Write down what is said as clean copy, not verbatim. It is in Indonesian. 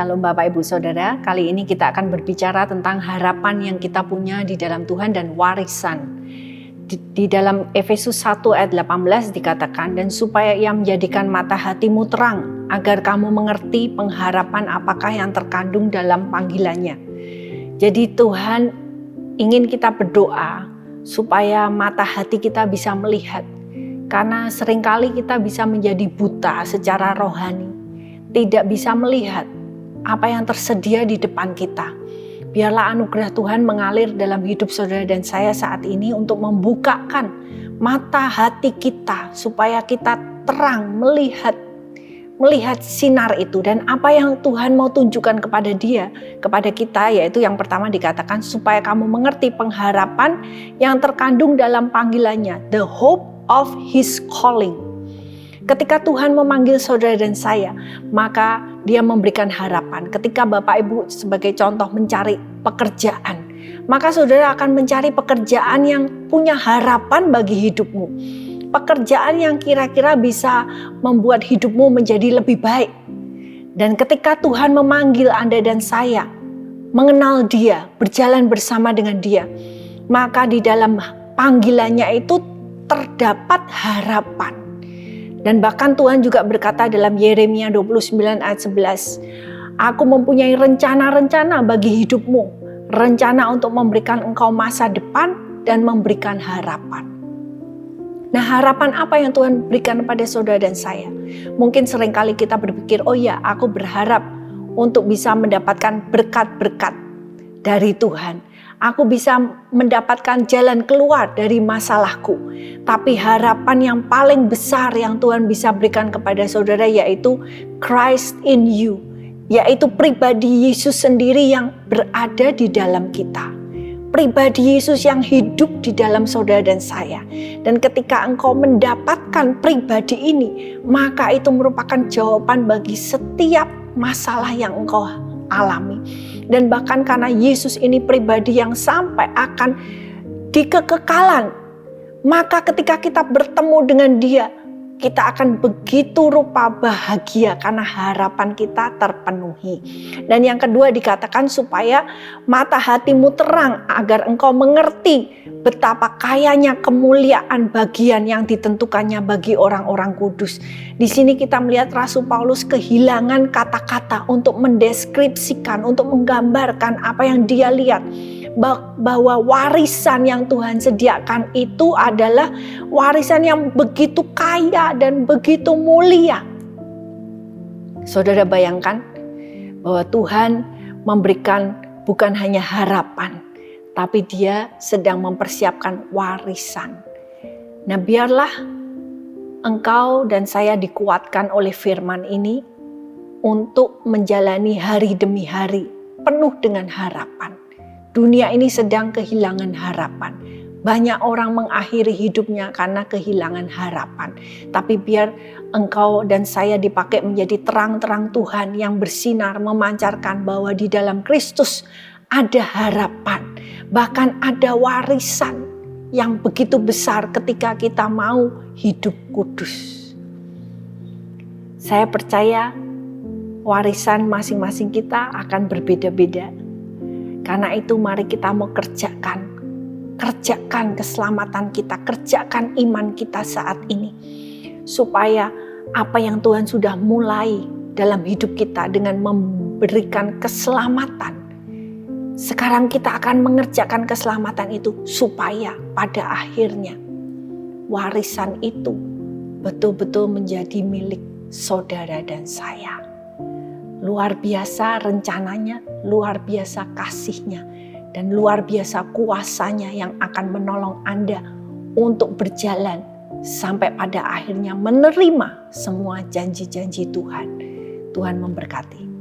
Shalom Bapak Ibu Saudara, kali ini kita akan berbicara tentang harapan yang kita punya di dalam Tuhan dan warisan. Di dalam Efesus 1 ayat 18 dikatakan, dan supaya Ia menjadikan mata hatimu terang, agar kamu mengerti pengharapan apakah yang terkandung dalam panggilannya. Jadi Tuhan ingin kita berdoa supaya mata hati kita bisa melihat, karena seringkali kita bisa menjadi buta secara rohani, tidak bisa melihat apa yang tersedia di depan kita. Biarlah anugerah Tuhan mengalir dalam hidup saudara dan saya saat ini untuk membukakan mata hati kita supaya kita terang melihat sinar itu dan apa yang Tuhan mau tunjukkan kepada kita, yaitu yang pertama dikatakan supaya kamu mengerti pengharapan yang terkandung dalam panggilannya, the hope of His calling. Ketika Tuhan memanggil saudara dan saya, maka Dia memberikan harapan. Ketika Bapak Ibu sebagai contoh mencari pekerjaan, maka saudara akan mencari pekerjaan yang punya harapan bagi hidupmu. Pekerjaan yang kira-kira bisa membuat hidupmu menjadi lebih baik. Dan ketika Tuhan memanggil Anda dan saya, mengenal Dia, berjalan bersama dengan Dia, maka di dalam panggilannya itu terdapat harapan. Dan bahkan Tuhan juga berkata dalam Yeremia 29 ayat 11, Aku mempunyai rencana-rencana bagi hidupmu, rencana untuk memberikan engkau masa depan dan memberikan harapan. Nah, harapan apa yang Tuhan berikan kepada saudara dan saya? Mungkin seringkali kita berpikir, oh ya, aku berharap untuk bisa mendapatkan berkat-berkat dari Tuhan. Aku bisa mendapatkan jalan keluar dari masalahku. Tapi harapan yang paling besar yang Tuhan bisa berikan kepada saudara yaitu Christ in you. Yaitu pribadi Yesus sendiri yang berada di dalam kita. Pribadi Yesus yang hidup di dalam saudara dan saya. Dan ketika engkau mendapatkan pribadi ini, maka itu merupakan jawaban bagi setiap masalah yang engkau alami. Dan bahkan karena Yesus ini pribadi yang sampai akan di kekekalan, maka ketika kita bertemu dengan Dia, kita akan begitu rupa bahagia karena harapan kita terpenuhi. Dan yang kedua dikatakan supaya mata hatimu terang agar engkau mengerti betapa kayanya kemuliaan bagian yang ditentukannya bagi orang-orang kudus. Di sini kita melihat Rasul Paulus kehilangan kata-kata untuk mendeskripsikan, untuk menggambarkan apa yang dia lihat. Bahwa warisan yang Tuhan sediakan itu adalah warisan yang begitu kaya dan begitu mulia. Saudara bayangkan bahwa Tuhan memberikan bukan hanya harapan, tapi Dia sedang mempersiapkan warisan. Nah, biarlah engkau dan saya dikuatkan oleh firman ini untuk menjalani hari demi hari penuh dengan harapan. Dunia ini sedang kehilangan harapan. Banyak orang mengakhiri hidupnya karena kehilangan harapan. Tapi biar engkau dan saya dipakai menjadi terang-terang Tuhan yang bersinar, memancarkan bahwa di dalam Kristus ada harapan. Bahkan ada warisan yang begitu besar ketika kita mau hidup kudus. Saya percaya warisan masing-masing kita akan berbeda-beda. Karena itu mari kita mau kerjakan keselamatan kita, kerjakan iman kita saat ini. Supaya apa yang Tuhan sudah mulai dalam hidup kita dengan memberikan keselamatan. Sekarang kita akan mengerjakan keselamatan itu supaya pada akhirnya warisan itu betul-betul menjadi milik saudara dan saya. Luar biasa rencananya, luar biasa kasihnya, dan luar biasa kuasanya yang akan menolong Anda untuk berjalan sampai pada akhirnya menerima semua janji-janji Tuhan. Tuhan memberkati.